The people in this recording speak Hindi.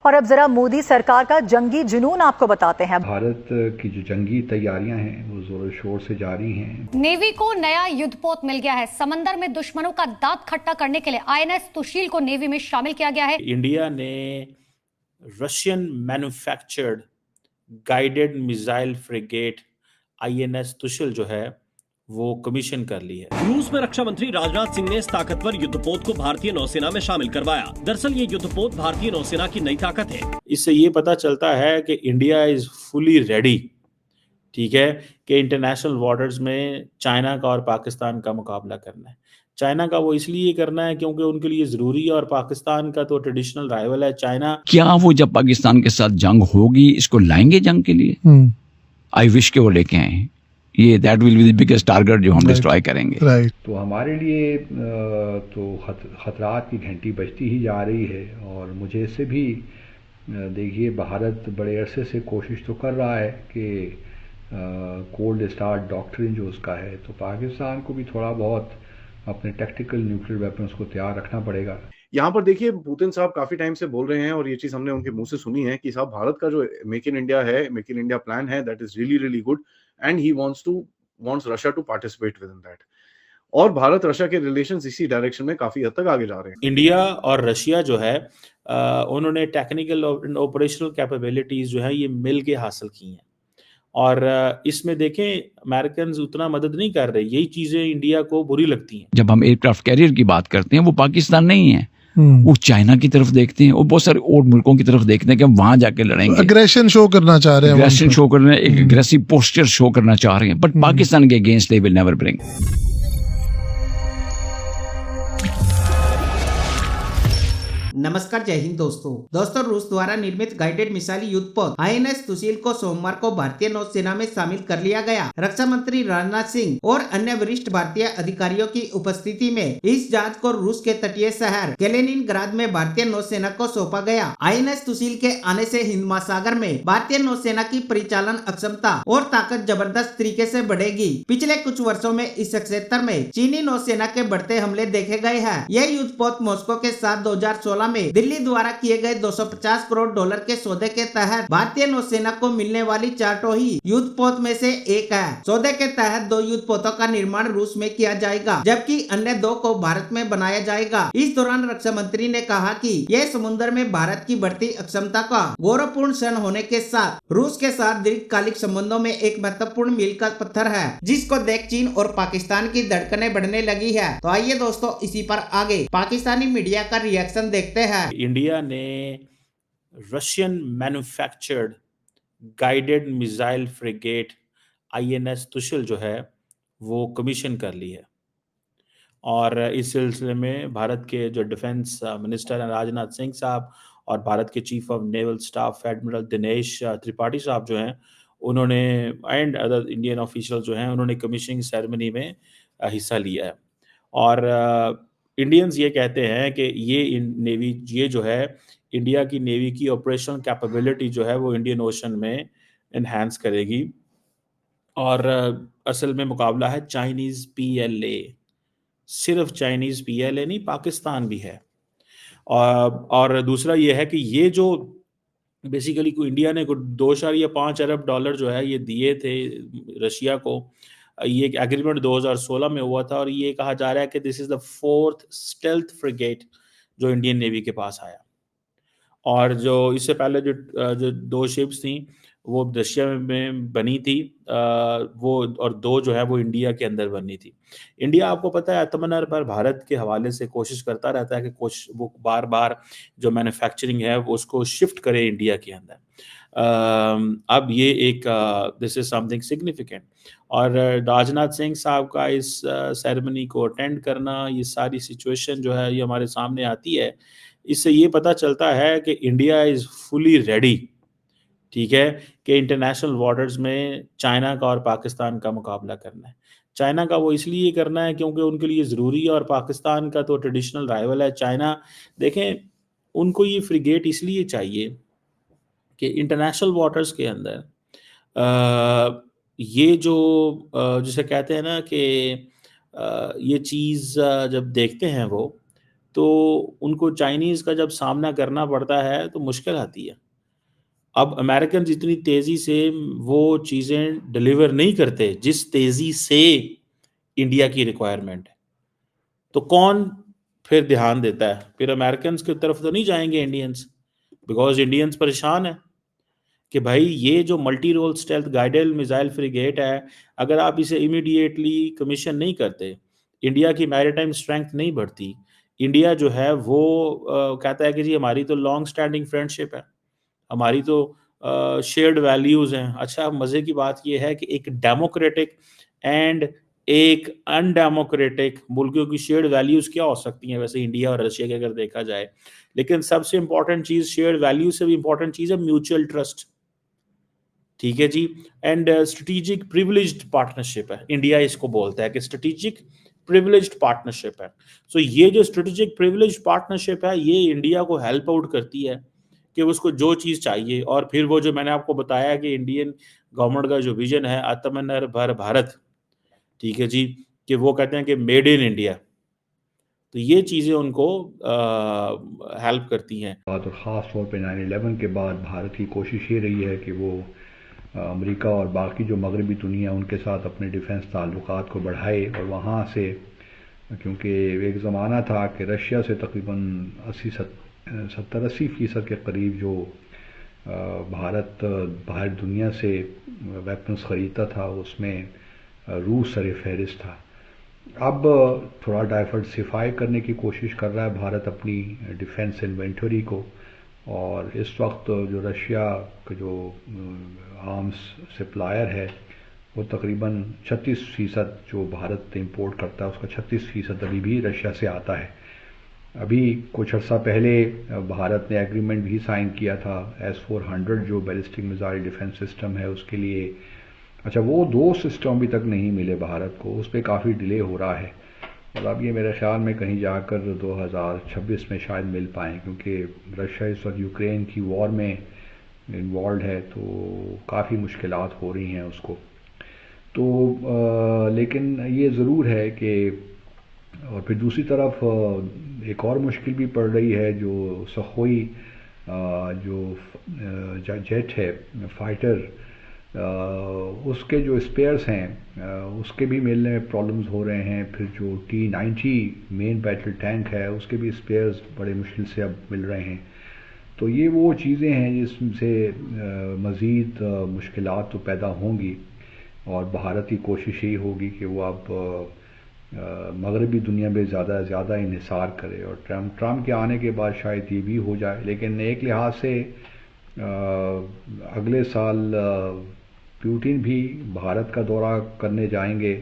और अब जरा मोदी सरकार का जंगी जुनून आपको बताते हैं। भारत की जो जंगी तैयारियां हैं वो जोर शोर से जारी हैं। नेवी को नया युद्धपोत मिल गया है। समंदर में दुश्मनों का दांत खट्टा करने के लिए आईएनएस तुशील को नेवी में शामिल किया गया है। इंडिया ने Russian manufactured guided missile frigate INS Tushil जो है वो कमीशन कर ली है। रूस में रक्षा मंत्री राजनाथ सिंह ने इस ताकतवर युद्धपोत को भारतीय नौसेना में शामिल करवाया। दरअसल ये युद्धपोत भारतीय नौसेना की नई ताकत है। इससे ये पता चलता है कि इंडिया इज फुली रेडी, ठीक है, कि इंटरनेशनल वाटर्स में चाइना का और पाकिस्तान का मुकाबला करना है। चाइना का वो इसलिए करना है क्योंकि उनके लिए जरूरी है, और पाकिस्तान का तो ट्रेडिशनल राइवल है चाइना। क्या वो जब पाकिस्तान के साथ जंग होगी इसको लाएंगे जंग के लिए? आई विश के वो लेके आए। ये that will be the biggest target जो हम डिस्ट्रॉय करेंगे। तो हमारे लिए तो खतरात की घंटी बजती ही जा रही है। और मुझे इससे भी देखिए, भारत बड़े अरसे से कोशिश तो कर रहा है कि कोल्ड स्टार्ट डॉक्ट्रिन जो उसका है, तो पाकिस्तान को भी थोड़ा बहुत अपने टैक्टिकल न्यूक्लियर वेपन्स को तैयार रखना पड़ेगा। यहाँ पर देखिए, पुतिन साहब काफी टाइम से बोल रहे हैं और ये चीज हमने उनके मुंह से सुनी है कि साहब भारत का जो मेक इन इंडिया है, मेक इन इंडिया प्लान है, that is really really good and he wants Russia to participate with in that. और भारत रशिया के रिलेशंस इसी डायरेक्शन में काफी हद तक आगे जा रहे हैं। इंडिया और रशिया जो है उन्होंने टेक्निकल और ऑपरेशनल कैपेबिलिटीज जो है ये मिल के हासिल की हैं। और इसमें देखें, अमेरिकन उतना मदद नहीं कर रहे। यही चीजें इंडिया को बुरी लगती हैं। जब हम एयरक्राफ्ट कैरियर की बात करते हैं, वो पाकिस्तान नहीं है, वो चाइना की तरफ देखते हैं, वो बहुत सारे और मुल्कों की तरफ देखते हैं कि हम वहां जाके लड़ेंगे। अग्रेशन शो करना चाह रहे हैं, अग्रेशन शो करना, एक अग्रेसिव पोस्चर शो करना चाह रहे हैं, बट पाकिस्तान के against they will never bring. नमस्कार, जय हिंद दोस्तों रूस द्वारा निर्मित गाइडेड मिसाइल युद्धपोत आईएनएस तुशील को सोमवार को भारतीय नौसेना में शामिल कर लिया गया। रक्षा मंत्री राजनाथ सिंह और अन्य वरिष्ठ भारतीय अधिकारियों की उपस्थिति में इस जहाज को रूस के तटीय शहर कैलिनिनग्राद में भारतीय नौसेना को सौंपा गया। आईएनएस तुशील के आने से हिंद महासागर में भारतीय नौसेना की परिचालन अक्षमता और ताकत जबरदस्त तरीके से बढ़ेगी। पिछले कुछ वर्षों में इस क्षेत्र में चीनी नौसेना के बढ़ते हमले देखे गए हैं। यह युद्धपोत मॉस्को के साथ 2016 में दिल्ली द्वारा किए गए 250 करोड़ डॉलर के सौदे के तहत भारतीय नौसेना को मिलने वाली चारटोही युद्धपोत में से एक है। सौदे के तहत 2 युद्धपोतों का निर्माण रूस में किया जाएगा, जबकि अन्य 2 को भारत में बनाया जाएगा। इस दौरान रक्षा मंत्री ने कहा कि यह समुद्र में भारत की बढ़ती अक्षमता का गौरवपूर्ण क्षण होने के साथ रूस के साथ दीर्घकालिक संबंधों में एक महत्वपूर्ण मील का पत्थर है, जिसको देख चीन और पाकिस्तान की धड़कनें बढ़ने लगी है। तो आइए दोस्तों, इसी पर आगे पाकिस्तानी मीडिया का रिएक्शन देखते हैं। इंडिया ने Russian manufactured guided missile frigate INS Tushil जो है वो कमीशन कर ली है। और इस सिलसिले में भारत के जो डिफेंस मिनिस्टर हैं राजनाथ सिंह साहब और भारत के chief of naval staff admiral Dinesh Tripathi साहब जो हैं, उन्होंने एंड अदर इंडियन ऑफिशियल जो हैं, उन्होंने कमीशनिंग सेरेमनी में हिस्सा लिया है। और इंडियंस ये कहते हैं कि ये जो है इंडिया की नेवी की ऑपरेशनल कैपेबिलिटी जो है वो इंडियन ओशन में इन्हांस करेगी। और असल में मुकाबला है चाइनीज़ पीएलए, सिर्फ चाइनीज़ पीएलए नहीं, पाकिस्तान भी है। और दूसरा ये है कि ये जो बेसिकली इंडिया ने 2.5 अरब डॉलर जो है ये दिए थे रशिया को। ये एक एग्रीमेंट 2016 में हुआ था, और ये कहा जा रहा है कि this is the 4th stealth frigate जो इंडियन नेवी के पास आया। और जो इससे पहले जो 2 शिप्स थी वो रशिया में बनी थी, वो, और 2 जो है वो इंडिया के अंदर बनी थी। इंडिया, आपको पता है, आत्मनिर्भर पर भारत के हवाले से कोशिश करता रहता है कि वो बार बार जो मैन्युफैक्चरिंग है वो उसको शिफ्ट करे इंडिया के अंदर। अब ये एक दिस इज समथिंग सिग्निफिकेंट। और राजनाथ सिंह साहब का इस सेरेमनी को अटेंड करना, ये सारी सिचुएशन जो है ये हमारे सामने आती है। इससे ये पता चलता है कि इंडिया इज़ फुली रेडी, ठीक है, कि इंटरनेशनल वाटर्स में चाइना का और पाकिस्तान का मुकाबला करना है। चाइना का वो इसलिए करना है क्योंकि उनके लिए ज़रूरी है, और पाकिस्तान का तो ट्रेडिशनल राइवल है चाइना। देखें, उनको ये फ्रिगेट इसलिए चाहिए कि इंटरनेशनल वाटर्स के अंदर ये जो जिसे कहते हैं ना कि ये चीज़ जब देखते हैं वो, तो उनको चाइनीज़ का जब सामना करना पड़ता है तो मुश्किल आती है। अब अमेरिकन इतनी तेज़ी से वो चीज़ें डिलीवर नहीं करते जिस तेज़ी से इंडिया की रिक्वायरमेंट है। तो कौन फिर ध्यान देता है? फिर अमेरिकन्स की तरफ तो नहीं जाएँगे इंडियंस, बिकॉज़ इंडियंस परेशान हैं कि भाई ये जो multi role stealth guided missile frigate है, अगर आप इसे इमीडिएटली कमीशन नहीं करते, इंडिया की मैरीटाइम स्ट्रेंथ नहीं बढ़ती, इंडिया जो है वो कहता है कि जी हमारी तो लॉन्ग स्टैंडिंग फ्रेंडशिप है, हमारी तो शेयर्ड वैल्यूज़ हैं। अच्छा, मज़े की बात ये है कि एक डेमोक्रेटिक एंड एक अनडेमोक्रेटिक मुल्कों की शेयर्ड वैल्यूज़ क्या हो सकती हैं वैसे इंडिया और रशिया की अगर देखा जाए। लेकिन सबसे इम्पोर्टेंट चीज़ शेयर्ड वैल्यू से भी इम्पोर्टेंट चीज़ है म्यूचुअल ट्रस्ट। ठीक है जी। एंड स्ट्रेटेजिक प्रिविलेज्ड पार्टनरशिप है, इंडिया इसको बोलता है कि स्ट्रेटेजिक प्रिविलेज्ड पार्टनरशिप है। सो ये जो स्ट्रेटेजिक प्रिविलेज्ड पार्टनरशिप है ये इंडिया को हेल्प आउट करती है कि उसको जो चीज़ चाहिए। और फिर वो जो मैंने आपको बताया कि इंडियन गवर्नमेंट का जो विजन है आत्मनिर्भर भारत, ठीक है जी, कि वो कहते हैं कि मेड इन इंडिया, तो ये चीज़ें उनको हेल्प करती हैं। और ख़ास तौर पे 9/11 के बाद भारत की कोशिश ये रही है कि वो अमेरिका और बाकी जो मगरबी दुनिया उनके साथ अपने डिफेंस ताल्लुकात को बढ़ाए। और वहाँ से, क्योंकि एक ज़माना था कि रशिया से तकरीबन 70-80% के करीब जो भारत बाहर दुनिया से वेपन्स ख़रीदता था उसमें रूस सर फहरिस्त था। अब थोड़ा डाइवर्सिफाई करने की कोशिश कर रहा है भारत अपनी डिफेंस इन्वेंटरी को। और इस वक्त जो रशिया का जो आर्म्स सप्लायर है वो तकरीबन 36% जो भारत इंपोर्ट करता है उसका 36% अभी भी रशिया से आता है। अभी कुछ अर्सा पहले भारत ने एग्रीमेंट भी साइन किया था S-400 जो बैलिस्टिक मिसाइल डिफेंस सिस्टम है उसके लिए। अच्छा, वो 2 सिस्टम अभी तक नहीं मिले भारत को, उस पर काफ़ी डिले हो रहा है। और अब ये मेरे ख्याल में कहीं जाकर 2026 में शायद मिल पाएँ, क्योंकि रशिया इस वक्त यूक्रेन की वॉर में इन्वॉल्व है तो काफ़ी मुश्किलात हो रही हैं उसको। तो लेकिन ये ज़रूर है कि, और फिर दूसरी तरफ एक और मुश्किल भी पड़ रही है जो सखोई जो जेट है फाइटर, उसके जो स्पेयर्स हैं उसके भी मिलने में प्रॉब्लम्स हो रहे हैं। फिर जो T-90 मेन बैटल टैंक है उसके भी स्पेयर्स बड़े मुश्किल से अब मिल रहे हैं। तो ये वो चीज़ें हैं जिससे मज़ीद मुश्किलात तो पैदा होंगी। और भारत की कोशिश यही होगी कि वो अब मगरबी दुनिया में ज़्यादा से ज़्यादा इन्हिसार करे। और ट्रम्प के आने के बाद शायद ये भी हो जाए। लेकिन एक लिहाज से अगले साल पुतिन भी भारत का दौरा करने जाएंगे